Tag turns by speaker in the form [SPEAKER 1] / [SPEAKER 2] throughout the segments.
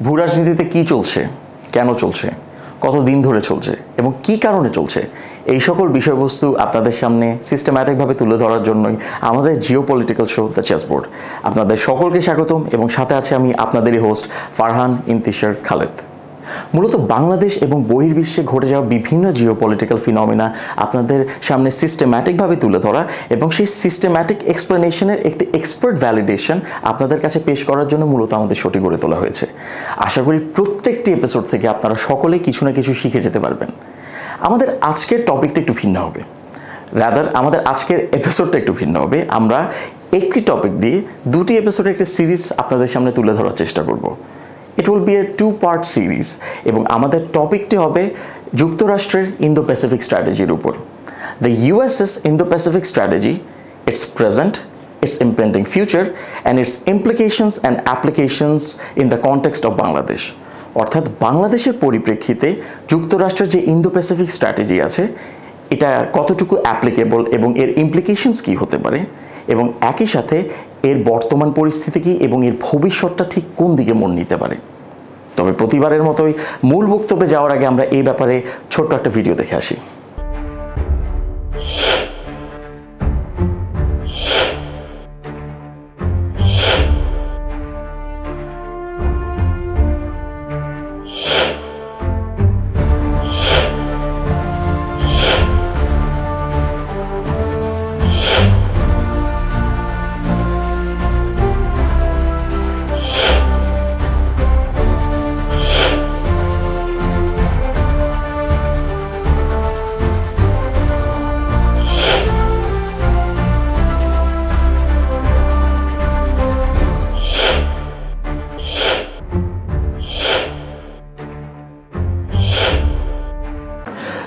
[SPEAKER 1] ভূ রাজনীতিতে কী চলছে, কেন চলছে, কতদিন ধরে চলছে এবং কী কারণে চলছে, এই সকল বিষয়বস্তু আপনাদের সামনে সিস্টেম্যাটিকভাবে তুলে ধরার জন্যই আমাদের জিওপলিটিক্যাল শো দ্য চেসবোর্ড। আপনাদের সকলকে স্বাগতম এবং সাথে আছে আমি আপনাদেরই হোস্ট ফারহান ইন্তিশার খালেদ। মূলত বাংলাদেশ এবং বহির্বিশ্বে ঘটে যাওয়া বিভিন্ন জিওপলিটিক্যাল ফিনোমেনা আপনাদের সামনে সিস্টেম্যাটিকভাবে তুলে ধরা এবং সেই সিস্টেম্যাটিক এক্সপ্লেনেশনের একটি এক্সপার্ট ভ্যালিডেশন আপনাদের কাছে পেশ করার জন্য মূলত আমাদের শোটি গড়ে তোলা হয়েছে। আশা করি প্রত্যেকটি এপিসোড থেকে আপনারা সকলে কিছু না কিছু শিখে যেতে পারবেন। আমাদের আজকের টপিকটা একটু ভিন্ন হবে, আমাদের আজকের এপিসোডটা একটু ভিন্ন হবে। আমরা একটি টপিক দিয়ে দুটি এপিসোডের একটি সিরিজ আপনাদের সামনে তুলে ধরার চেষ্টা করব। It will be a two-part series এবং আমাদের টপিকটি হবে যুক্তরাষ্ট্রের ইন্দো-প্যাসিফিক স্ট্র্যাটেজির উপর। The US's Indo-Pacific strategy, its present, its impending future and its implications and applications in the context of Bangladesh. অর্থাৎ বাংলাদেশের পরিপ্রেক্ষিতে যুক্তরাষ্ট্রের যে ইন্দো-প্যাসিফিক স্ট্র্যাটেজি আছে এটা কতটুকু অ্যাপ্লিকেবল এবং এর ইমপ্লিকেশনস কী হতে পারে এবং একই সাথে এর বর্তমান পরিস্থিতি কী এবং এর ভবিষ্যৎটা ঠিক কোন দিকে মোড় নিতে পারে। তবে প্রতিবারের মতোই মূল বক্তব্যে যাওয়ার আগে আমরা এই ব্যাপারে ছোট্ট একটা ভিডিও দেখে আসি।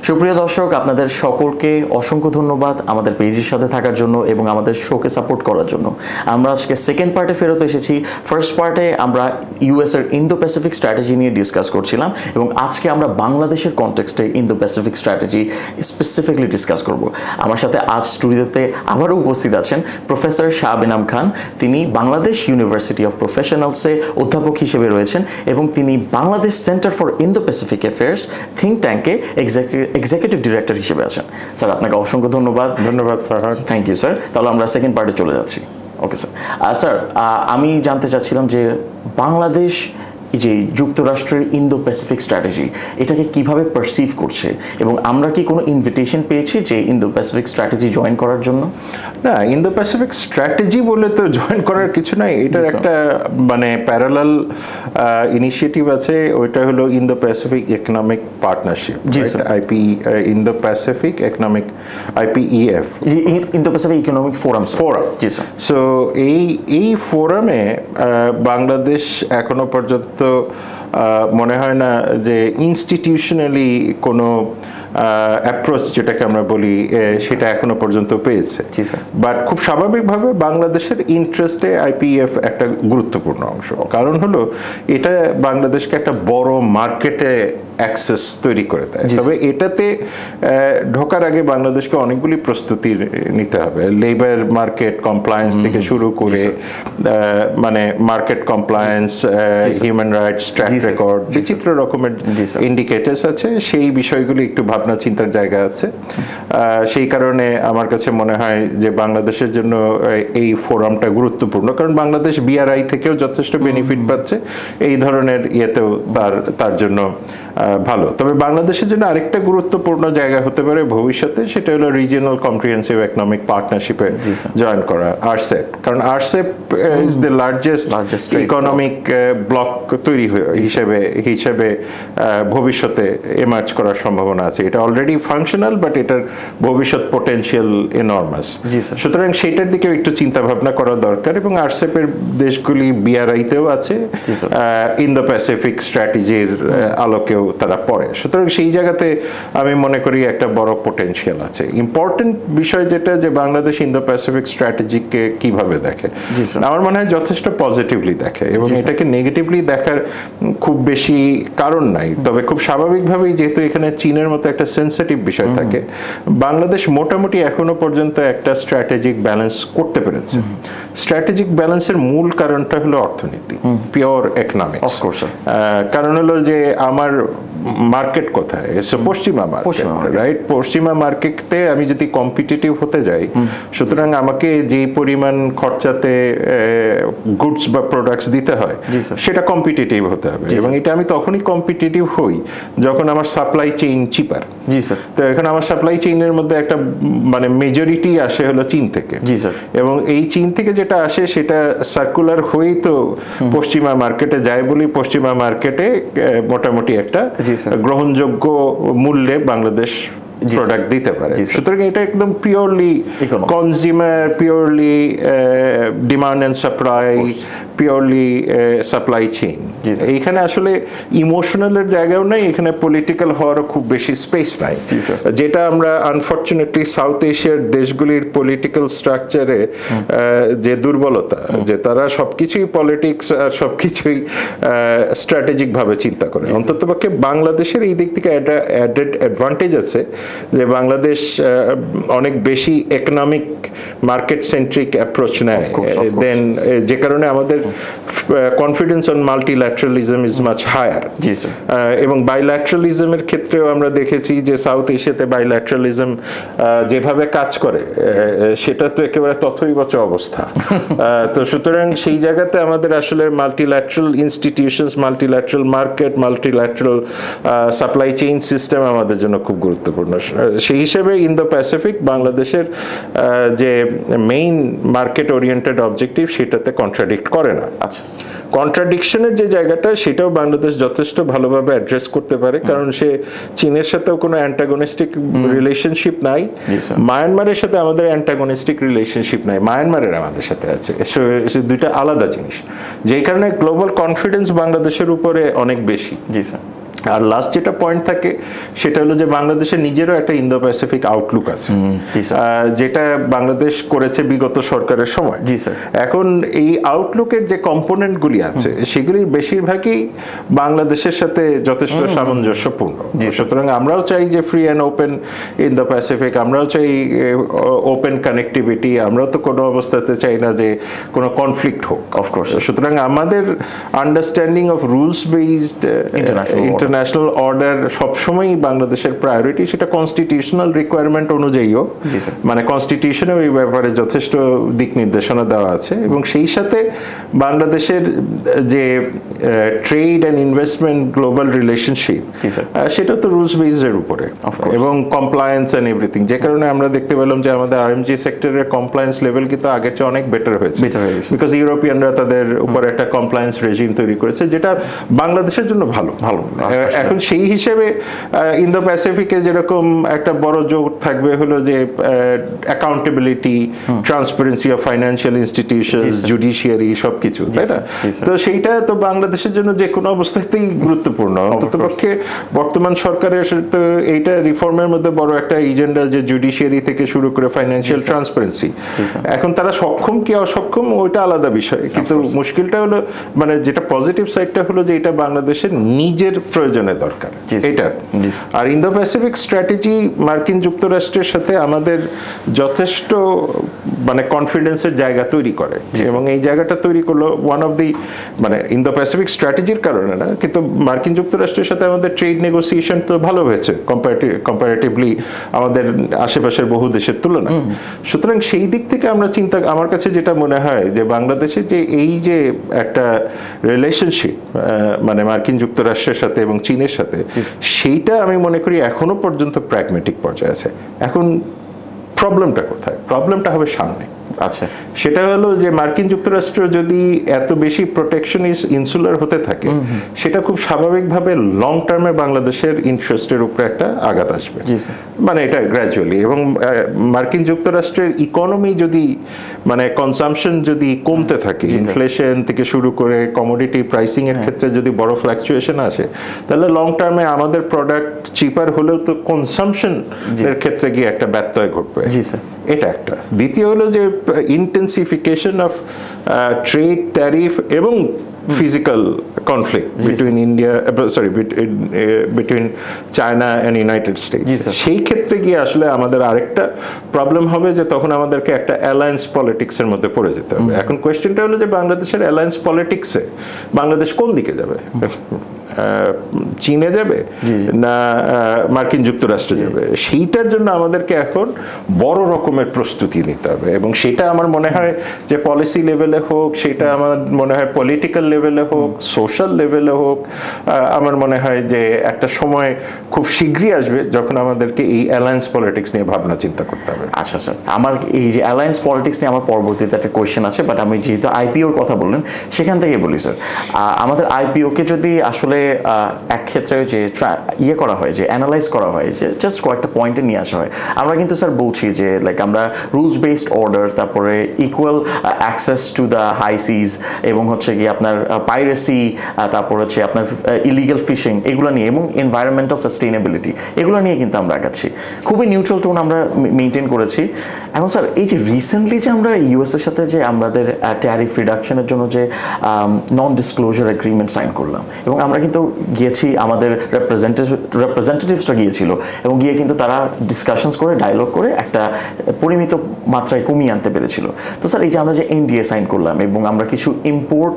[SPEAKER 1] সুপ্রিয় দর্শক, আপনাদের সকলকে অসংখ্য ধন্যবাদ আমাদের পেজের সাথে থাকার জন্য এবং আমাদের শোকে সাপোর্ট করার জন্য। আমরা আজকে সেকেন্ড পার্টে ফেরত এসেছি। ফার্স্ট পার্টে আমরা ইউএসের ইন্দো প্যাসিফিক স্ট্র্যাটেজি নিয়ে ডিসকাস করছিলাম এবং আজকে আমরা বাংলাদেশের কনটেক্সটে Indo Pacific strategy specifically discuss করব। আমার সাথে আজ স্টুডিওতে আবারও উপস্থিত আছেন প্রফেসর শাহ বেনাম খান। তিনি বাংলাদেশ ইউনিভার্সিটি অফ প্রফেশনালসে অধ্যাপক হিসেবে রয়েছেন এবং তিনি Bangladesh centre for Indo Pacific affairs think ট্যাঙ্কে এক্সিকিউটিভ ডিরেক্টর হিসেবে আছেন। স্যার, আপনাকে অসংখ্য ধন্যবাদ।
[SPEAKER 2] ধন্যবাদ ফারহান।
[SPEAKER 1] Thank you sir. তাহলে আমরা সেকেন্ড পার্টে চলে যাচ্ছি। Okay sir. স্যার, আমি জানতে চাচ্ছিলাম যে বাংলাদেশ যে যুক্তরাষ্ট্রের ইন্দো প্যাসিফিক স্ট্র্যাটেজি এটাকে কিভাবে পারসিভ করছে এবং আমরা কি কোনো ইনভিটেশন পেয়েছি যে ইন্দো প্যাসিফিক স্ট্র্যাটেজি জয়েন করার জন্য?
[SPEAKER 2] না, ইন্দো প্যাসিফিক স্ট্র্যাটেজি বলে তো জয়েন করার কিছু নাই। এটার একটা মানে প্যারালাল ইনিশিয়েটিভ আছে, ওইটা হলো Indo Pacific economic partnership, IP, Indo Pacific economic, IPEF,
[SPEAKER 1] Indo Pacific economic forum.
[SPEAKER 2] জি স্যার। সো এই ফোরামে বাংলাদেশ এখনো পর্যন্ত মনে হয় না যে ইনস্টিটিউশনালি কোনো অ্যাপ্রোচ যেটাকে আমরা বলি সেটা এখনো পর্যন্ত পেয়েছে। বাট খুব স্বাভাবিকভাবে বাংলাদেশের ইন্টারেস্টে আইপিএফ একটা গুরুত্বপূর্ণ অংশ। কারণ হলো এটা বাংলাদেশকে একটা বড় মার্কেটে অ্যাক্সেস তৈরি করে দেয়। তবে এটাতে ঢোকার আগে বাংলাদেশকে অনেকগুলি প্রস্তুতি নিতে হবে। লেবার মার্কেট কমপ্লায়েন্স থেকে শুরু করে মানে market compliance, human rights, track record, বিচিত্র রকমের ইন্ডিকেটার্স আছে। সেই বিষয়গুলি একটু ভাবনা চিন্তার জায়গা আছে। সেই কারণে আমার কাছে মনে হয় যে বাংলাদেশের জন্য এই ফোরামটা গুরুত্বপূর্ণ, কারণ বাংলাদেশ বিআরআই থেকেও যথেষ্ট বেনিফিট পাচ্ছে, এই ধরনের ইয়েতেও তার জন্য ভালো। তবে বাংলাদেশের জন্য আরেকটা গুরুত্বপূর্ণ জায়গা হতে পারে ভবিষ্যতে, সেটা হলো রিজিওনাল কম্প্রিহেনসিভ ইকোনমিক পার্টনারশিপে জয়েন করা, আরসেপ। কারণ RCEP is the largest economic bloc তৈরি হিসেবে ভবিষ্যতে এমার্জ করার সম্ভাবনা আছে। এটা অলরেডি ফাংশনাল, বাট এটার ভবিষ্যৎ পোটেনশিয়াল এনর্মাস। সুতরাং সেইটার দিকে একটু চিন্তা ভাবনা করা দরকার এবং আরসেপের দেশগুলি বিআরআইতেও আছে, ইন্দো প্যাসিফিক স্ট্র্যাটেজির আলোকেও মধ্যেও তারা পড়ে। সুতরাং সেই জায়গাতে আমি মনে করি একটা বড় পোটেনশিয়াল আছে। ইম্পর্টেন্ট বিষয় যেটা, যে বাংলাদেশ ইন্দো প্যাসিফিক স্ট্র্যাটেজিকে কিভাবে দেখে, আমার মনে হয় যথেষ্ট পজিটিভলি দেখে, এবং এটাকে নেগেটিভলি দেখার খুব বেশি কারণ নাই। তবে খুব স্বাভাবিকভাবেই, যেহেতু এখানে চীনের মতো একটা সেন্সিটিভ বিষয় থাকে, বাংলাদেশ মোটামুটি এখনো পর্যন্ত একটা স্ট্র্যাটেজিক ব্যালেন্স করতে পেরেছে। স্ট্র্যাটেজিক ব্যালেন্সের মূল কারণটা হলো অর্থনীতি, পিওর ইকোনমিক্স। কারণ হলো যে আমার মার্কেট কোথায়, পশ্চিমা মার্কেট, রাইট? পশ্চিমা মার্কেটে আমি যদি কম্পিটিটিভ হতে যাই, সুতরাং আমাকে যেই পরিমাণ খরচাতে গুডস বা প্রোডাক্টস দিতে হয় সেটা কম্পিটিটিভ হতে হবে, এবং এটা আমি তখনই কম্পিটিটিভ হই যখন আমার সাপ্লাই চেইন চিপার।
[SPEAKER 1] জি স্যার।
[SPEAKER 2] তো এখন আমার সাপ্লাই চেইনের মধ্যে একটা মানে মেজরিটি আসে হলো চীন থেকে।
[SPEAKER 1] জি স্যার।
[SPEAKER 2] এবং এই চীন থেকে যেটা আসে সেটা সার্কুলার হয়েই তো পশ্চিমা মার্কেটে যায় বলেই পশ্চিমা মার্কেটে মোটামুটি একটা গ্রহণযোগ্য মূল্যে বাংলাদেশ প্রোডাক্ট দিতে পারে। সুতরাং এটা একদম purely consumer, purely demand and supply, purely supply chain. এইখানে আসলে ইমোশনালের জায়গাও নাই, এখানে পলিটিক্যাল হওয়ারও খুব বেশি স্পেস নাই, যেটা আমরা আনফর্চুনেটলি সাউথ এশিয়ার দেশগুলির পলিটিক্যাল স্ট্রাকচারে যে দুর্বলতা, যে তারা সবকিছুই পলিটিক্স আর সবকিছুই স্ট্র্যাটেজিক ভাবে চিন্তা করে। অন্ততপক্ষে বাংলাদেশের এই দিক থেকে একটা অ্যাডেড অ্যাডভান্টেজ আছে, যে বাংলাদেশ অনেক বেশি ইকোনমিক মার্কেট সেন্ট্রিক অ্যাপ্রোচ নেয়, দেন যে কারণে আমাদের confidence on multilateralism is much higher. এবং বাইল্যাটারালিজমের ক্ষেত্রেও আমরা দেখেছি যে সাউথ এশিয়াতে বাইল্যাটারালিজম যেভাবে কাজ করে সেটা তো একেবারে তথৈবচ অবস্থা। তো সুতরাং সেই জায়গাতে আমাদের আসলে multilateral institutions, multilateral market, multilateral supply chain system আমাদের জন্য খুব গুরুত্বপূর্ণ। সেই হিসেবে ইন্দো প্যাসিফিক বাংলাদেশের যে মেইন মার্কেট ওরিয়েন্টেড অবজেক্টিভ সেটাতে কন্ট্রাডিক্ট করে না।
[SPEAKER 1] আচ্ছা,
[SPEAKER 2] কন্ট্রাডিকশনের যে জায়গাটা সেটাও বাংলাদেশ যথেষ্ট ভালোভাবে অ্যাড্রেস করতে পারে, কারণ সে চীনের সাথেও কোনো অ্যান্টাগনিস্টিক রিলেশনশিপ নাই, মায়ানমারের সাথে আমাদের অ্যান্টাগনিস্টিক রিলেশনশিপ নাই, মায়ানমারের আমাদের সাথে আছে। দুইটা আলাদা জিনিস, যেই কারণে গ্লোবাল কনফিডেন্স বাংলাদেশের উপরে অনেক বেশি।
[SPEAKER 1] জি স্যার।
[SPEAKER 2] আর লাস্ট যেটা পয়েন্ট থাকে সেটা হলো যে বাংলাদেশের নিজেরও একটা ইন্দো প্যাসিফিক আউটলুক আছে, যেটা বাংলাদেশ করেছে বিগত সরকারের সময়।
[SPEAKER 1] জি স্যার।
[SPEAKER 2] এখন এই আউটলুকের যে কম্পোনেন্টগুলি আছে সেগুলির বেশিরভাগই বাংলাদেশের সাথে যথেষ্ট সামঞ্জস্যপূর্ণ। সুতরাং আমরাও চাই যে free and open Indo Pacific, আমরাও চাই ওপেন কানেক্টিভিটি, আমরাও তো কোনো অবস্থাতে চাই না যে কোনো কনফ্লিক্ট হোক। অফকোর্স। সুতরাং আমাদের understanding of rules based international order সবসময়ই বাংলাদেশের প্রায়োরিটি, সেটা কনস্টিটিউশনাল রিকোয়ারমেন্ট অনুযায়ীও, মানে কনস্টিটিউশনে ওই ব্যাপারে যথেষ্ট দিক নির্দেশনা দেওয়া আছে। এবং সেই সাথে বাংলাদেশের যে trade and investment global relationship, সেটা তো রুলস বেসডের উপরে এবং কমপ্লায়েন্স অ্যান্ড এভরিথিং, যে কারণে আমরা দেখতে পেলাম যে আমাদের আরএমজি সেক্টরের কমপ্লায়েন্স লেভেল কিন্তু আগের চেয়ে অনেক বেটার হয়েছে, বিকজ ইউরোপিয়ানরা তাদের উপর একটা কমপ্লায়েন্স রেজিম তৈরি করেছে, যেটা বাংলাদেশের জন্য ভালো। এখন সেই হিসেবে ইন্দো প্যাসিফিকে যেরকম একটা বড় জোর থাকবে হলো যে accountability, transparency of financial institutions, judiciary, সবকিছু, তাই না? তো সেইটা তো বাংলাদেশের জন্য যে কোনো অবস্থাতেই গুরুত্বপূর্ণ। অন্ততপক্ষে বর্তমান সরকারের তো এইটা রিফর্মের মধ্যে বড় একটা এজেন্ডা, যে জুডিশিয়ারি থেকে শুরু করে ফাইন্যান্সিয়াল ট্রান্সপারেন্সি। এখন তারা সক্ষম কি অসক্ষম ওইটা আলাদা বিষয়, কিন্তু মুশকিলটা হলো, মানে যেটা পজিটিভ সাইডটা হলো যে এটা বাংলাদেশের নিজের প্রয়োজনে দরকার এটা। আর ইন্দো প্যাসিফিক স্ট্র্যাটেজি মার্কিন যুক্তরাষ্ট্রের সাথে আমাদের যথেষ্ট মানে কনফিডেন্সের জায়গা তৈরি করে, এবং এই জায়গাটা তৈরি করলো ওয়ান অফ দি, মানে ইন্দো প্যাসিফিক স্ট্র্যাটেজির কারণে না, কিন্তু মার্কিন যুক্তরাষ্ট্রের সাথে আমাদের ট্রেড নেগোসিয়েশন তো ভালো হয়েছে কম্পারেটিভলি আমাদের আশেপাশের বহু দেশের তুলনায়। সুতরাং সেই দিক থেকে আমরা আমার কাছে যেটা মনে হয় যে বাংলাদেশের যে এই যে একটা রিলেশনশিপ মানে মার্কিন যুক্তরাষ্ট্রের সাথে এবং চীনের সাথে, সেইটা আমি মনে করি এখনো পর্যন্ত প্র্যাগমেটিক পর্যায়ে আছে। এখন প্রবলেমটা কোথায়? প্রবলেমটা হবে সামনে।
[SPEAKER 1] আচ্ছা,
[SPEAKER 2] সেটা হলো যে মার্কিন যুক্তরাষ্ট্র যদি এত বেশি প্রোটেকশনিস্ট ইনসুলার হতে থাকে, সেটা খুব স্বাভাবিকভাবে লং টার্মে বাংলাদেশের ইন্টারেস্টের উপরে একটা আঘাত আসবে। মানে এটা গ্র্যাজুয়ালি, এবং মার্কিন যুক্তরাষ্ট্রের ইকোনমি যদি মানে কনসাম্পশন যদি কমতে থাকে, ইনফ্লেশন থেকে শুরু করে কমোডিটি প্রাইসিং এর ক্ষেত্রে যদি বড় ফ্ল্যাকচুয়েশন আসে, তাহলে লং টার্মে আমাদের প্রোডাক্ট চিপার হলেও তো কনসাম্পশন এর ক্ষেত্রে গিয়ে একটা ব্যত্যয় ঘটবে। এটা একটা। দ্বিতীয় হলো যে ইন্টেন্সিফিকেশন অফ ট্রেড, ট্যারিফ এবং physical conflict between between China and United States. সেই ক্ষেত্রে গিয়ে আসলে আমাদের আরেকটা প্রবলেম হবে যে তখন আমাদেরকে একটা অ্যালায়েন্স পলিটিক্সের মধ্যে পড়ে যেতে হবে। এখন কোয়েশ্চেনটা হলো যে বাংলাদেশের অ্যালায়েন্স পলিটিক্সে বাংলাদেশ কোন দিকে যাবে? চীনে যাবে না মার্কিন যুক্তরাষ্ট্রে যাবে? সেইটার জন্য আমাদেরকে এখন বড় রকমের প্রস্তুতি নিতে হবে, এবং সেটা আমার মনে হয় যে পলিসি লেভেলে হোক, সেটা আমার মনে হয় পলিটিক্যাল লেভেলে হোক, সোশ্যাল লেভেলে হোক, আমার মনে হয় যে একটা সময় খুব শীঘ্রই আসবে যখন আমাদেরকে এই অ্যালায়েন্স পলিটিক্স নিয়ে ভাবনা চিন্তা করতে হবে।
[SPEAKER 1] আচ্ছা স্যার, আমার এই যে অ্যালায়েন্স পলিটিক্স নিয়ে আমার পরবর্তীতে একটা কোয়েশ্চেন আছে, বাট আমি যেহেতু আইপিওর কথা বললেন সেখান থেকে বলি স্যার, আমাদের আইপিওকে যদি আসলে এক ক্ষেত্রে যে ইয়ে করা হয়, যে অ্যানালাইজ করা হয়, যে জাস্ট কয়েকটা পয়েন্টে নিয়ে আসা হয়, আমরা কিন্তু স্যার বলছি যে লাইক আমরা রুলস বেসড অর্ডার, তারপরে equal access to the high seas, এবং হচ্ছে কি আপনার পাইরেসি, তারপর হচ্ছে আপনার ইলিগাল ফিশিং, এগুলো নিয়ে, এবং এনভায়রনমেন্টাল সাস্টেইনেবিলিটি, এগুলো নিয়ে কিন্তু আমরা আগাচ্ছি। খুবই নিউট্রাল টোন আমরা মেনটেন করেছি। এখন স্যার এই যে রিসেন্টলি যে আমরা ইউএসের সাথে যে আমাদের ট্যারিফ রিডাকশনের জন্য যে নন ডিসক্লোজার এগ্রিমেন্ট সাইন করলাম, এবং আমরা কিন্তু গিয়েছি, আমাদের রিপ্রেজেন্টেটিভসরা গিয়েছিল, এবং গিয়ে কিন্তু তারা ডিসকাশনস করে, ডায়লগ করে একটা পরিমিত মাত্রায় কমিয়ে আনতে পেরেছিল। তো স্যার এই যে আমরা যে এনডিএ সাইন করলাম, এবং আমরা কিছু ইম্পোর্ট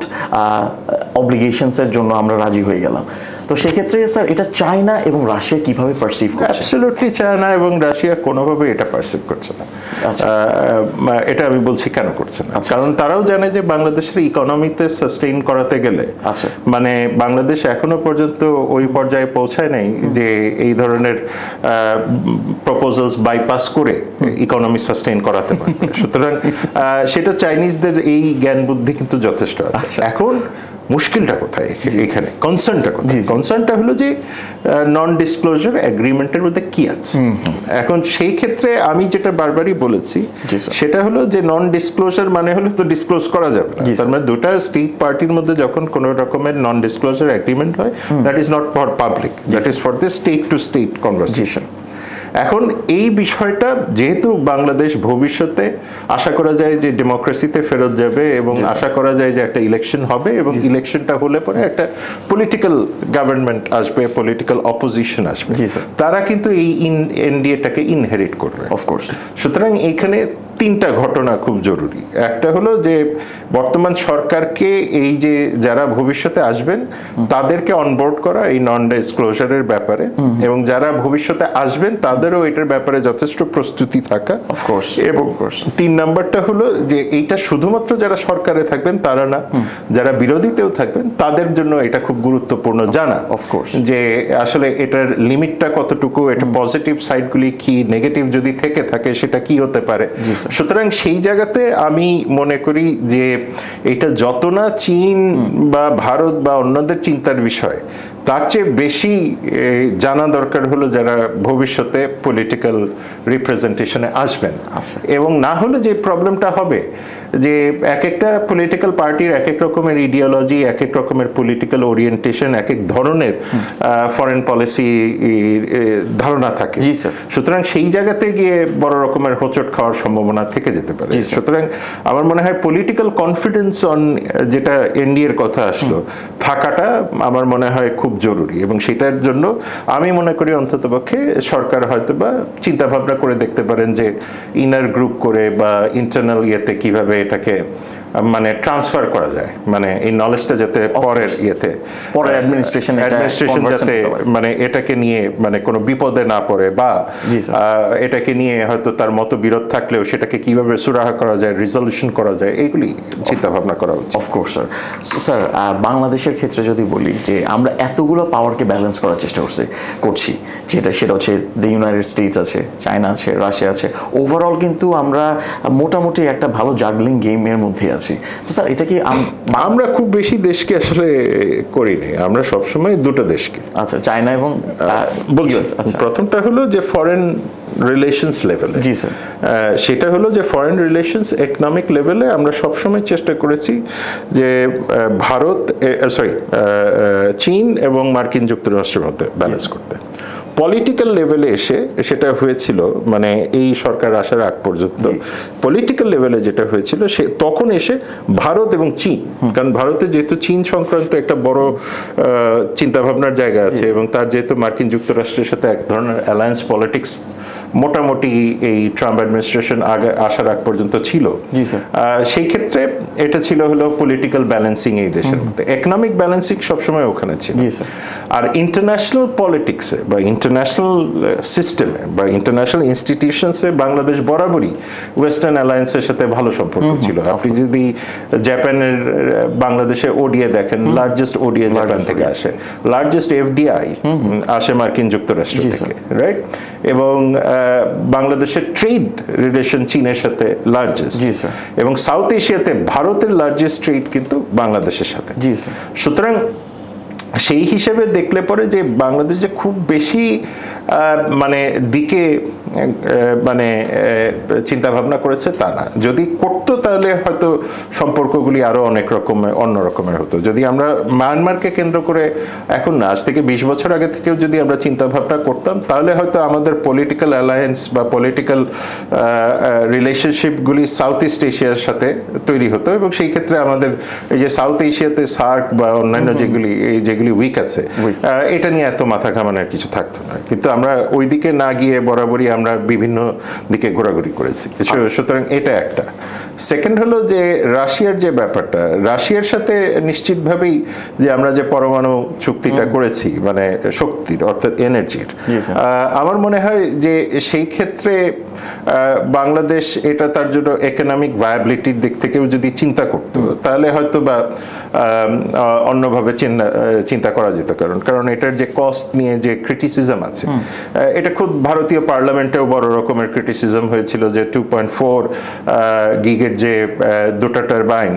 [SPEAKER 1] অব্লিগেশনসের জন্য আমরা রাজি হয়ে গেলাম, তো সেক্ষেত্রে স্যার এটা চায়না এবং রাশিয়া কিভাবে পারসিভ করছে?
[SPEAKER 2] অ্যাবসলিউটলি চায়না এবং রাশিয়া কোনোভাবে এটা পারসিভ করছে না। এটা আমি বলছি কেন করছে না, কারণ তারাও জানে যে বাংলাদেশের ইকোনমিতে সাস্টেইন করাতে গেলে, মানে বাংলাদেশ এখনো পর্যন্ত ওই পর্যায়ে পৌঁছায় নাই যে এই ধরনের প্রপোজালস বাইপাস করে ইকোনমি সাস্টেইন করাতে পারবে। সুতরাং সেটা চাইনিজদের এই জ্ঞান বুদ্ধি কিন্তু যথেষ্ট আছে। এখন মুশকিলটা কোথায় এখানে, কনসার্নটা কোথায়? কনসার্নটা হলো যে নন ডিসক্লোজার এগ্রিমেন্টের মধ্যে কি আছে। এখন সেই ক্ষেত্রে আমি যেটা বারবারই বলেছি সেটা হলো যে নন ডিসক্লোজার মানে হলো তো ডিসক্লোজ করা যাবে না। তার মানে দুটা স্টেট পার্টির মধ্যে যখন কোনো রকমের নন ডিসক্লোজার এগ্রিমেন্ট হয়, that is not for public, that is for the state to state conversation. এখন এই বিষয়টা যেহেতু বাংলাদেশ ভবিষ্যতে আশা করা যায় যে ডেমোক্রেসিতে ফেরত যাবে, এবং আশা করা যায় যে একটা ইলেকশন হবে, এবং ইলেকশনটা হলে পরে একটা পলিটিক্যাল গভর্নমেন্ট আসবে, পলিটিক্যাল অপোজিশন আসবে, তারা কিন্তু এই এনডিএটাকে ইনহেরিট করবে অফকোর্স। সুতরাং এইখানে তিনটা ঘটনা খুব জরুরি। একটা হলো যে বর্তমান সরকারকে এই যে যারা ভবিষ্যতে আসবেন তাদেরকে অনবোর্ড করা এই নন ডিসক্লোজারের ব্যাপারে, এবং যারা ভবিষ্যতে আসবেন তাদেরও এটার ব্যাপারে যথেষ্ট প্রস্তুতি থাকা অফকোর্স। এবং তিন নাম্বারটা হলো যে এইটা শুধুমাত্র যারা সরকারে থাকবেন তারা না, যারা বিরোধীতেও থাকবেন তাদের জন্য এটা খুব গুরুত্বপূর্ণ জানা অফকোর্স, যে আসলে এটার লিমিটটা কতটুকু, এটা পজিটিভ সাইডগুলি কি, নেগেটিভ যদি থেকে থাকে সেটা কি হতে পারে। সুতরাং সেই জায়গাতে আমি মনে করি যে এটা যত না চীন বা ভারত বা অন্যদের চিন্তার বিষয়, তার চেয়ে বেশি জানা দরকার হলো যারা ভবিষ্যতে পলিটিক্যাল রিপ্রেজেন্টেশনে আসবেন। এবং না হলে যে প্রবলেমটা হবে যে এক একটা পলিটিক্যাল পার্টির এক এক রকমের ইডিওলজি, এক এক রকমের পলিটিক্যাল ওরিয়েন্টেশন, এক এক ধরনের ফরেন পলিসি ধারণা থাকে। সুতরাং সেই জায়গাতে গিয়ে বড় রকমের হোঁচট খাওয়ার সম্ভাবনা থেকে যেতে পারে। সুতরাং আমার মনে হয় পলিটিক্যাল কনফিডেন্স অন যেটা এনডিএর কথা আসলো থাকাটা আমার মনে হয় খুব জরুরি, এবং সেটার জন্য আমি মনে করি অন্ততপক্ষে সরকার হয়তো বা চিন্তা ভাবনা করে দেখতে পারেন যে ইনার গ্রুপ করে বা ইন্টারনাল ইয়েতে কিভাবে এটাকে মানে ট্রান্সফার করা যায়, মানে এই নলেজটা যাতে পরের
[SPEAKER 1] পরের অ্যাডমিনিস্ট্রেশন
[SPEAKER 2] যাতে মানে এটাকে নিয়ে মানে কোনো বিপদে না পড়ে, বা এটাকে নিয়ে হয়তো তার মতো বিরোধ থাকলেও সেটাকে কিভাবে সুরাহা করা যায়, রিজলিউশন করা যায়, এইগুলি চিন্তা ভাবনা করা উচিত।
[SPEAKER 1] Of course sir. স্যার বাংলাদেশের ক্ষেত্রে যদি বলি যে আমরা এতগুলো পাওয়ারকে ব্যালেন্স করার চেষ্টা করছি, সেটা হচ্ছে দ্য ইউনাইটেড স্টেটস আছে, চায়না আছে, রাশিয়া আছে, ওভারঅল কিন্তু আমরা মোটামুটি একটা ভালো জাগলিং গেমের মধ্যে আছি। তো স্যার এটা কি
[SPEAKER 2] আমরা খুব বেশি দেশকে আসলে করিনি, আমরা সবসময় দুটো দেশকে,
[SPEAKER 1] আচ্ছা চায়না এবং
[SPEAKER 2] বলছি। প্রথমটা হলো যে ফরেন রিলেশনস লেভেলে,
[SPEAKER 1] জি স্যার,
[SPEAKER 2] সেটা হলো যে ফরেন রিলেশনস ইকোনমিক লেভেলে আমরা সবসময় চেষ্টা করেছি যে চীন এবং মার্কিন যুক্তরাষ্ট্রের মধ্যে ব্যালেন্স করতে। পলিটিক্যাল লেভেলে এসে সেটা হয়েছিল, মানে এই সরকার আসার আগ পর্যন্ত পলিটিক্যাল লেভেলে যেটা হয়েছিল সে তখন এসে ভারত এবং চীন, কারণ ভারতে যেহেতু চীন সংক্রান্ত একটা বড় চিন্তাভাবনার জায়গা আছে এবং তার যেহেতু মার্কিন যুক্তরাষ্ট্রের সাথে এক ধরনের অ্যালায়েন্স পলিটিক্স মোটামুটি এই ট্রাম্প অ্যাডমিনিস্ট্রেশন আসার আগ পর্যন্ত ছিল, সেই ক্ষেত্রে এটা ছিল হলো পলিটিক্যাল ব্যালেন্সিং এই দেশের মধ্যে, ইকোনমিক ব্যালেন্সিং সবসময় ওখানে ছিল। আর ইন্টারন্যাশনাল পলিটিক্সে বা ইন্টারন্যাশনাল সিস্টেমে বা ইন্টারন্যাশনাল ইনস্টিটিউশনসে বাংলাদেশ বরাবরই ওয়েস্টার্ন অ্যালায়েন্সের সাথে ভালো সম্পর্ক ছিল। আপনি যদি জাপানের বাংলাদেশে ওডিএ দেখেন, লার্জেস্ট ওডিএ জাপান থেকে আসে, লার্জেস্ট এফডিআই আসে মার্কিন যুক্তরাষ্ট্র থেকে, রাইট? এবং বাংলাদেশের ট্রেড রিলেশন চীনের সাথে লার্জেস্ট, এবং সাউথ এশিয়াতে ভারতের লার্জেস্ট ট্রেড কিন্তু বাংলাদেশের সাথে। সুতরাং সেই হিসেবে দেখলে পরে যে বাংলাদেশ যে খুব বেশি মানে দিকে মানে চিন্তা ভাবনা করেছে তা না, যদি করতো তাহলে হয়তো সম্পর্কগুলি আরো অনেক রকমের অন্য রকমের হতো। যদি আমরা মায়ানমারকে কেন্দ্র করে এখন না, আজ থেকে 20 বছর আগে থেকেও যদি আমরা চিন্তা ভাবনা করতাম তাহলে হয়তো আমাদের পলিটিক্যাল অ্যালায়েন্স বা পলিটিক্যাল রিলেশনশিপগুলি সাউথ ইস্ট এশিয়ার সাথে তৈরি হতো, এবং সেই ক্ষেত্রে আমাদের এই যে সাউথ এশিয়াতে সার্ক বা অন্যান্য যেগুলি উইক আছে, এটা নিয়ে এত মাথা ঘামানোর কিছু থাকতো না। কিন্তু আমরা ওই দিকে না গিয়ে বরাবরই আমরা বিভিন্ন দিকে ঘোরাঘুরি করেছি। সুতরাং এটা একটা। সেকেন্ড হলো যে রাশিয়ার যে ব্যাপারটা, রাশিয়ার সাথে নিশ্চিতভাবেই যে আমরা যে পরমাণু চুক্তিটা করেছি, মানে শক্তির অর্থাৎ এনার্জির, আমার মনে হয় যে সেই ক্ষেত্রে বাংলাদেশ এটা তার জন্য ইকোনমিক ভায়াবিলিটির দিক থেকেও যদি চিন্তা করতো তাহলে হয়তো বা অন্যভাবে চিন্তা করা যেত। কারণ এটার যে কস্ট নিয়ে যে ক্রিটিসিজম আছে, এটা খুব ভারতীয় পার্লামেন্টেও বড় রকমের ক্রিটিসিজম হয়েছিল যে 2.4 গিগের যে দুটো টারবাইন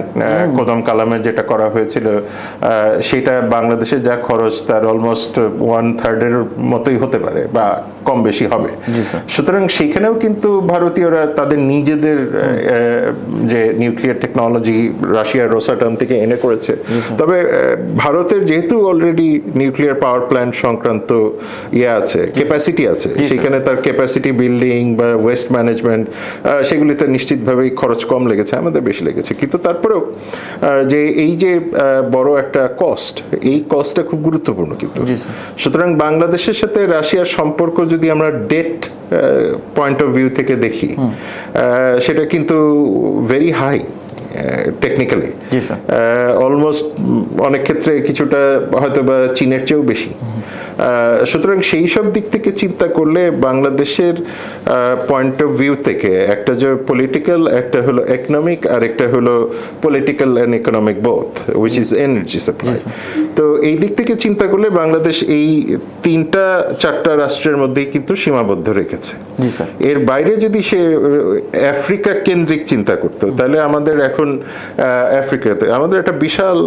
[SPEAKER 2] কদম কালামে যেটা করা হয়েছিল, সেটা বাংলাদেশে যা খরচ তার অলমোস্ট 1/3 মতোই হতে পারে বা কম বেশি হবে। সুতরাং সেখানেও কিন্তু ভারতীয়রা তাদের নিজেদের যে নিউক্লিয়ার টেকনোলজি রাশিয়ার রোসাটম থেকে এনে করেছে। তবে ভারতের যেহেতু অলরেডি নিউক্লিয়ার পাওয়ার প্ল্যান্ট সংক্রান্ত আছে, ক্যাপাসিটি আছে, সেখানে তার ক্যাপাসিটি বিল্ডিং বা ওয়েস্ট ম্যানেজমেন্ট সেগুলিতে নিশ্চিতভাবেই খরচ কম লেগেছে, আমাদের বেশি লেগেছে। কিন্তু তারপরেও যে এই যে বড় একটা কস্ট, এই কস্টটা খুব গুরুত্বপূর্ণ। কিন্তু সুতরাং বাংলাদেশের সাথে রাশিয়ার সম্পর্ক যদি আমরা ডেট পয়েন্ট অফ ভিউ থেকে দেখি, সেটা কিন্তু ভেরি হাই টেকনিক্যালি, অলমোস্ট অনেক ক্ষেত্রে কিছুটা হয়তো বা চীনের চেয়েও বেশি। সুতরাং সেই সব দিক থেকে চিন্তা করলে বাংলাদেশের পয়েন্ট অফ ভিউ থেকে একটা যে পলিটিক্যাল, একটা হলো ইকোনমিক, আর একটা হলো political and economic both, which is energy supply. তো এই দিক থেকে চিন্তা করলে বাংলাদেশ এই 3-4টা রাষ্ট্রের মধ্যেই কিন্তু সীমাবদ্ধ রেখেছে। এর বাইরে যদি সে আফ্রিকা কেন্দ্রিক চিন্তা করতো তাহলে আমাদের এখন আফ্রিকাতে আমাদের একটা বিশাল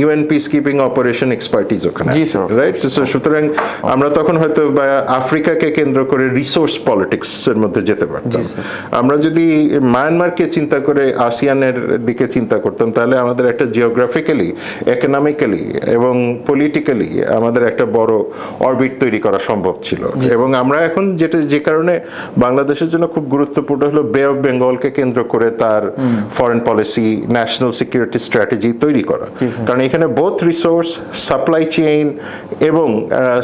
[SPEAKER 2] UN peace keeping operation expertise ওখানে, রাইট? সুতরাং আমরা তখন হয়তো আফ্রিকাকে কেন্দ্র করে রিসোর্স পলিটিক্স এর মধ্যে যেতে পারতাম। আমরা যদি মায়ানমারকে চিন্তা করে আসিয়ানের দিকে চিন্তা করতাম তাহলে আমাদের একটা জিওগ্রাফিক্যালি, ইকোনমিক্যালি এবং পলিটিক্যালি আমাদের একটা বড় অরবিট তৈরি করা সম্ভব ছিল। এবং আমরা এখন যে কারণে বাংলাদেশের জন্য খুব গুরুত্বপূর্ণ হলো বে অফ বেঙ্গলকে কেন্দ্র করে তার foreign policy, national security strategy তৈরি করা, কারণ এখানে বোথ রিসোর্স, সাপ্লাই চেইন এবং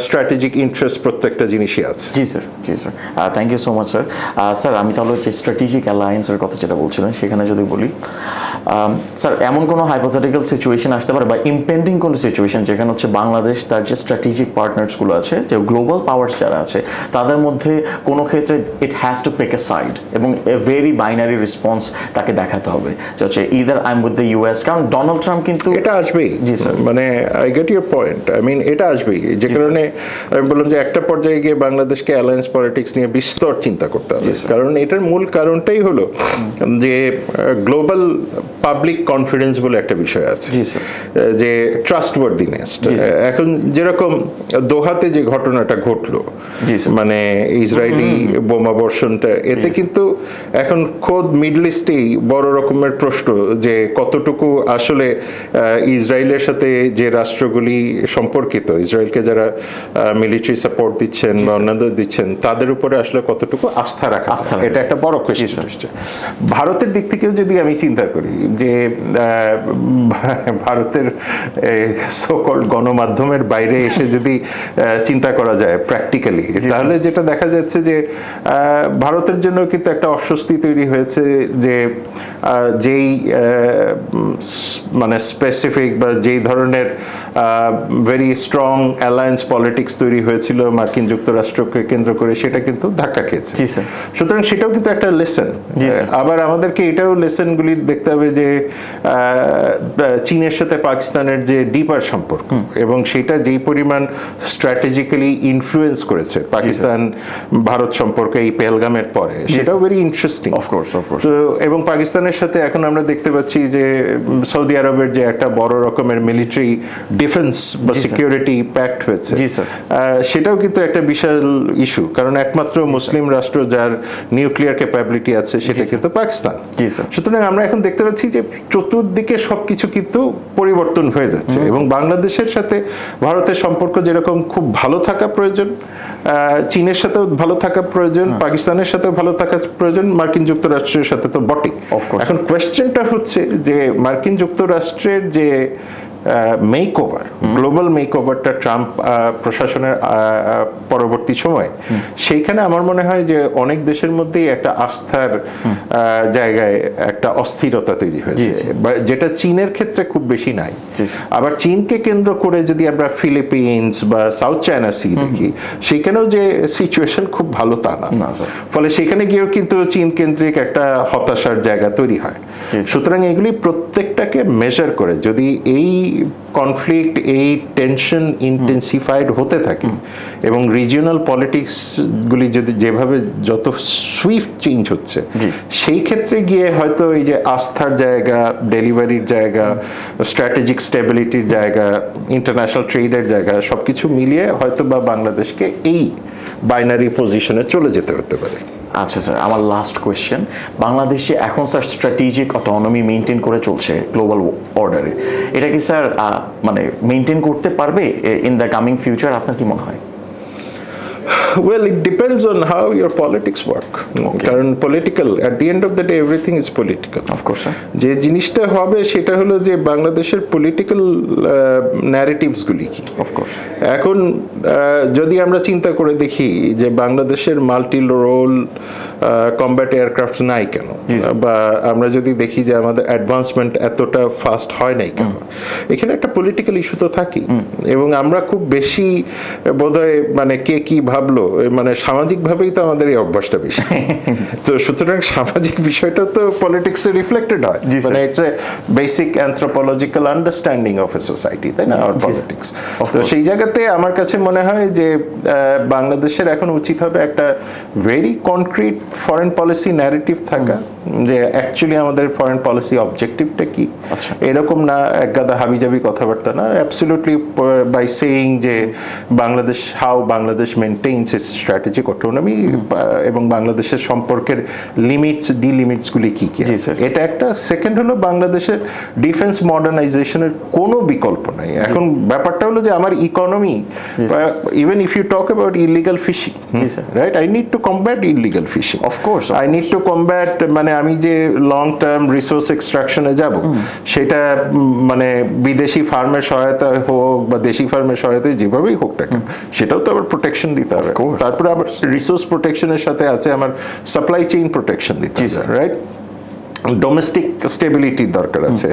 [SPEAKER 2] স্ট্র্যাটেজিক ইন্টারেস্ট প্রত্যেকটা জিনিসই আছে।
[SPEAKER 1] জি স্যার, জি sir, thank you so much sir. Sir আমি তাহলে যে স্ট্র্যাটেজিক অ্যালায়েন্সের কথা যেটা বলছিলেন সেখানে যদি বলি, স্যার এমন কোনো হাইপোথেটিক্যাল সিচুয়েশন আসতে পারে বা ইম্পেন্ডিং কোনো সিচুয়েশন যেখানে হচ্ছে বাংলাদেশ তার যে স্ট্র্যাটেজিক পার্টনার্সগুলো আছে, যে গ্লোবাল পাওয়ার্স যারা আছে, তাদের মধ্যে কোনো ক্ষেত্রে it has to pick a side এবং এ ভেরি বাইনারি রেসপন্স তাকে দেখাতে হবে যে হচ্ছে either I am with the US, কারণ ডোনাল্ড ট্রাম্প কিন্তু
[SPEAKER 2] এটা আসবেই।
[SPEAKER 1] জি স্যার,
[SPEAKER 2] মানে I get your point, I mean এটা আসবেই, যে কারণে আমি বললাম যে একটা পর্যায়ে গিয়ে বাংলাদেশকে অ্যালায়েন্স পলিটিক্স নিয়ে বিস্তর চিন্তা করতে হবে, কারণ এটার মূল কারণটাই হলো যে গ্লোবাল পাবলিক কনফিডেন্স বলে একটা বিষয় আছে, যে ট্রাস্টওয়ার্দিনেস। এখন যেরকম দোহাতে যে ঘটনাটা ঘটলো, মানে ইসরায়েলি বোমা বর্ষণটা, এতে কিন্তু এখন খোদ মিডল ইস্টেই বড় রকমের প্রশ্ন যে কতটুকু আসলে ইসরায়েলের সাথে যে রাষ্ট্রগুলি সম্পর্কিত, ইসরায়েলকে যারা মিলিটারি সাপোর্ট দিচ্ছেন বা অন্যান্য দিচ্ছেন, তাদের উপরে আসলে কতটুকু আস্থা রাখা, এটা একটা বড় কোয়েশ্চেন আসছে। ভারতের দিক থেকেও যদি আমি চিন্তা করি যে ভারতের সো-কল্ড গণমাধ্যমের বাইরে এসে যদি চিন্তা করা যায় প্র্যাকটিক্যালি, তাহলে যেটা দেখা যাচ্ছে যে ভারতের জন্য কিন্তু একটা অস্বস্তি তৈরি হয়েছে যে যেই মানে স্পেসিফিক বা যেই ধরনের ভেরি স্ট্রং অ্যালায়েন্স পলিটিক্স তৈরি হয়েছিল মার্কিন যুক্তরাষ্ট্রকে কেন্দ্র করে, সেটা কিন্তু ধাক্কা খেয়েছে। সুতরাং সেটাও কিন্তু একটা লেসন। আবার আমাদেরকে এটাও লেসনগুলি দেখতে হবে যে চীনের সাথে পাকিস্তানের যে ডিপার সম্পর্ক, এবং সেটা যেই পরিমাণ স্ট্র্যাটেজিক্যালি ইনফ্লুয়েন্স করেছে পাকিস্তান ভারত সম্পর্কে এই পেহেলগামের পরে, সেটাও ভেরি ইন্টারেস্টিং। এবং পাকিস্তানের সাথে এখন আমরা দেখতে পাচ্ছি যে সৌদি আরবের যে একটা বড় রকমের মিলিটারি ডিফেন্স বা সিকিউরিটি প্যাক্ট হয়েছে, সেটাও কিন্তু একটা বিশাল ইস্যু, কারণ একমাত্র মুসলিম রাষ্ট্র যার নিউক্লিয়ার ক্যাপাবিলিটি আছে সেটা কিন্তু পাকিস্তান। সুতরাং আমরা এখন দেখতে পাচ্ছি যে চতুর্দিকে সবকিছু কিন্তু পরিবর্তন হয়ে যাচ্ছে, এবং বাংলাদেশের সাথে ভারতের সম্পর্ক যেরকম খুব ভালো থাকা প্রয়োজন, চীনের সাথেও ভালো থাকা প্রয়োজন, পাকিস্তানের সাথেও ভালো থাকা প্রয়োজন, মার্কিন যুক্তরাষ্ট্রের সাথে তো বটেই। এখন কোয়েশ্চেনটা হচ্ছে যে মার্কিন যুক্তরাষ্ট্রের যে মেকওভার, গ্লোবাল মেকওভারটা ট্রাম্প প্রশাসনের পরবর্তী সময়, সেইখানে আমার মনে হয় যে অনেক দেশের মধ্যেই একটা আস্থার জায়গায় একটা অস্থিরতা তৈরি হয়েছে, যেটা চীনের ক্ষেত্রে খুব বেশি নাই। আবার চীনকে কেন্দ্র করে যদি আমরা ফিলিপিন্স বা সাউথ চায়না সি দেখি, সেখানেও যে সিচুয়েশন খুব ভালো তা না, ফলে সেখানে গিয়েও কিন্তু চীন কেন্দ্রিক একটা হতাশার জায়গা তৈরি হয়। সুতরাং এগুলি প্রত্যেকটাকে মেজার করে যদি এই কনফ্লিক্ট, এই টেনশন ইন্টেন্সিফাইড হতে থাকে এবং রিজিওনাল পলিটিক্সগুলি যদি যেভাবে যত সুইফট চেঞ্জ হচ্ছে, সেই ক্ষেত্রে গিয়ে হয়তো এই যে আস্থার জায়গা, ডেলিভারির জায়গা, স্ট্র্যাটেজিক স্টেবিলিটির জায়গা, ইন্টারন্যাশনাল ট্রেডের জায়গা, সবকিছু মিলিয়ে হয়তো বা বাংলাদেশকে এই বাইনারি পজিশনে চলে যেতে হতে পারে।
[SPEAKER 1] আচ্ছা স্যার, আমার লাস্ট কোয়েশ্চেন, বাংলাদেশে এখন স্যার স্ট্র্যাটেজিক অটোনমি মেনটেন করে চলছে গ্লোবাল অর্ডারে, এটা কি স্যার মানে মেনটেন করতে পারবে ইন দ্য কামিং ফিউচার, আপনার কি মনে হয়?
[SPEAKER 2] Well, it depends on how your politics work. কারণ political, at the end of the day everything is political.
[SPEAKER 1] Of course, sir.
[SPEAKER 2] যে জিনিসটা হবে সেটা হলো যে বাংলাদেশের পলিটিক্যাল ন্যারেটিভসগুলি কি।
[SPEAKER 1] Of course.
[SPEAKER 2] এখন যদি আমরা চিন্তা করে দেখি যে বাংলাদেশের মাল্টি রোল কমব্যাট এয়ারক্রাফট নাই কেন, বা আমরা যদি দেখি যে আমাদের অ্যাডভান্সমেন্ট এতটা ফাস্ট হয় নাই কেন, এখানে একটা পলিটিক্যাল ইস্যু তো থাকেই। এবং আমরা খুব বেশি বোধহয় মানে কে কি ভাবলো, মানে সামাজিকভাবেই তো আমাদের এই অভ্যাসটা বেশি। তো সুতরাং সামাজিক বিষয়টা তো পলিটিক্সে রিফ্লেক্টেড হয়, মানে it's a basic anthropological understanding of a society, তাই না, আর পলিটিক্স। তো সেই জায়গাতে আমার কাছে মনে হয় যে বাংলাদেশের এখন উচিত হবে একটা very concrete foreign policy narrative থাকা, যে অ্যাকচুয়ালি আমাদের ফরেন পলিসি অবজেক্টিভটা কি। এরকম না একগাদা হাবিজাবি কথাবার্তা না, অ্যাবসলিউটলি বাই সেইং যে Bangladesh, how Bangladesh maintains its strategic autonomy, এবং বাংলাদেশের সম্পর্কের লিমিটস ডিলিমিটসগুলি কি কি। এটা একটা। সেকেন্ড হলো বাংলাদেশের ডিফেন্স মডার্নাইজেশনের কোনো বিকল্প নাই। এখন ব্যাপারটা হলো যে আমার economy, even if you talk about illegal fishing, right, I need to combat illegal fishing,
[SPEAKER 1] of course
[SPEAKER 2] I need to combat, মানে আমি যে লং টার্ম রিসোর্স এক্সট্রাকশনে যাব, সেটা মানে বিদেশি ফার্মের সহায়তা হোক বা দেশি ফার্মের সহায়তায় যেভাবেই হোক না কেন, সেটাও তো আবার প্রোটেকশন দিতে হবে। তারপরে আবার রিসোর্স প্রোটেকশনের সাথে আছে আমার সাপ্লাই চেইন প্রোটেকশন দিতে হবে, রাইট। ডোমেস্টিক স্টেবিলিটির দরকার আছে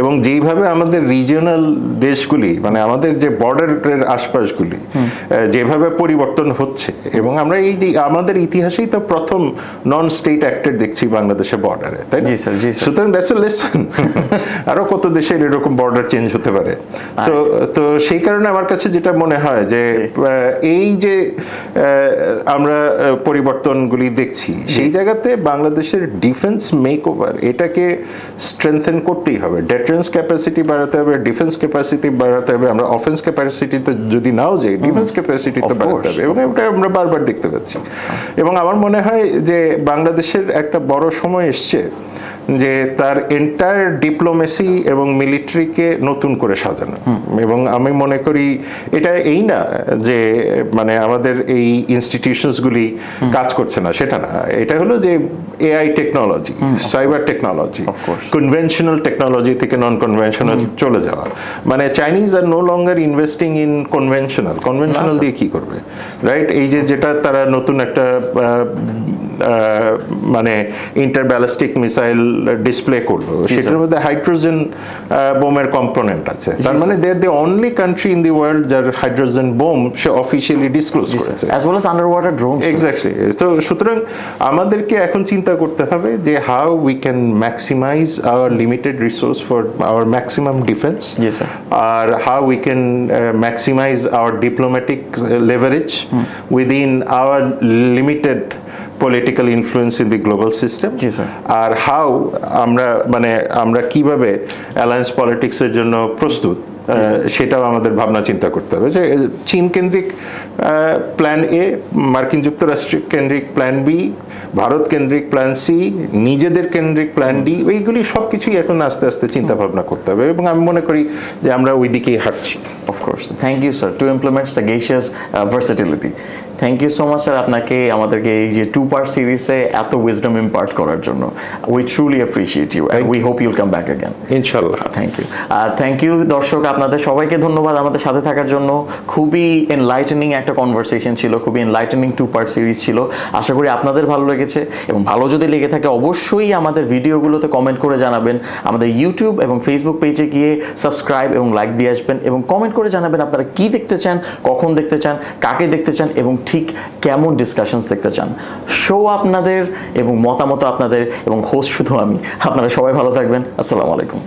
[SPEAKER 2] এবং যেইভাবে আমাদের রিজিওনাল দেশগুলি মানে আমাদের যে বর্ডারের আশপাশগুলি যেভাবে পরিবর্তন হচ্ছে এবং আমরা এই যে আমাদের ইতিহাসেই তো প্রথম নন স্টেট অ্যাক্টর দেখছি বাংলাদেশের বর্ডারে, তাই না? সুতরাং দ্যাটস এ লেসন। আরো কত দেশের এরকম বর্ডার চেঞ্জ হতে পারে। তো সেই কারণে আমার কাছে যেটা মনে হয় যে এই যে আমরা পরিবর্তনগুলি দেখছি সেই জায়গাতে বাংলাদেশের ডিফেন্স মেক ওভার এটাকে স্ট্রেংথেন করতেই হবে। ডিফেন্স ক্যাপাসিটি বাড়াতে হবে, ডিফেন্স ক্যাপাসিটি বাড়াতে হবে। আমরা অফেন্স ক্যাপাসিটিতে যদি নাও যাই, ডিফেন্স ক্যাপাসিটি তো বাড়াতে হবে এবং এটা আমরা বারবার দেখতে পাচ্ছি। এবং আমার মনে হয় যে বাংলাদেশের একটা বড় সময় এসছে যে তার এন্টায়ার ডিপ্লোমেসি এবং মিলিটারিকে নতুন করে সাজানো। এবং আমি মনে করি এটা এই না যে মানে আমাদের এই ইনস্টিটিউশনসগুলি কাজ করছে না, সেটা না। এটা হলো যে AI technology, cyber technology, conventional technology থেকে নন কনভেনশনাল চলে যাওয়া। মানে চাইনিজ আর no longer investing in conventional দিয়ে কি করবে, রাইট? এই যে যেটা তারা নতুন একটা মানে ইন্টারব্যালিস্টিক মিসাইল ডিসপ্লে করলো, সেটার মধ্যে হাইড্রোজেন বোমের কম্পোনেন্ট আছে। তার মানে they are the only country in the world যার হাইড্রোজেন বোম সে অফিশিয়ালি ডিসক্লোজ করেছে,
[SPEAKER 1] as well as underwater drone.
[SPEAKER 2] Exactly. তো সুতরাং আমাদেরকে এখন চিন্তা করতে হবে যে how we can maximise our limited resource for our maximum defence, আর how we can maximise our diplomatic leverage within our limited political influence in the global system. আর হাউ আমরা কিভাবে অ্যালায়েন্স পলিটিক্সের জন্য প্রস্তুত সেটাও আমাদের ভাবনা চিন্তা করতে হবে। যে চীন কেন্দ্রিক প্ল্যান এ, মার্কিন যুক্তরাষ্ট্র কেন্দ্রিক প্ল্যান বি, ভারত কেন্দ্রিক প্ল্যান সি, নিজেদের কেন্দ্রিক প্ল্যান ডি, এইগুলি সব কিছুই এখন আস্তে আস্তে চিন্তা ভাবনা করতে হবে এবং আমি মনে করি যে আমরা ওই দিকেই হাঁটছি।
[SPEAKER 1] Of course. Thank you sir to implement sagacious versatility. Thank you so much sir আপনাকে আমাদেরকে এই যে 2-part সিরিজে এত উইজডম ইম্পার্ট করার জন্য। We truly appreciate you and we hope you'll come back again
[SPEAKER 2] ইনশাআল্লাহ।
[SPEAKER 1] থ্যাংক ইউ দর্শক, আপনাদের সবাইকে ধন্যবাদ আমাদের সাথে থাকার জন্য। খুবই এনলাইটেনিং একটা কনভারসেশন ছিল, খুবই এনলাইটেনিং 2-part সিরিজ ছিল। আশা করি আপনাদের ভালো লেগেছে এবং ভালো যদি লেগে থাকে অবশ্যই আমাদের ভিডিওগুলোতে কমেন্ট করে জানাবেন। আমাদের ইউটিউব এবং ফেসবুক পেজে গিয়ে সাবস্ক্রাইব এবং লাইক দিয়ে আসবেন এবং কমেন্ট করে জানাবেন আপনারা কি দেখতে চান, কখন দেখতে চান, কাকে দেখতে চান এবং ঠিক কেমন ডিসকাশনস দেখতে চান। শো আপনাদের এবং মতামত আপনাদের এবং হোস্ট শুধু আমি। আপনারা সবাই ভালো থাকবেন। আসসালামু আলাইকুম।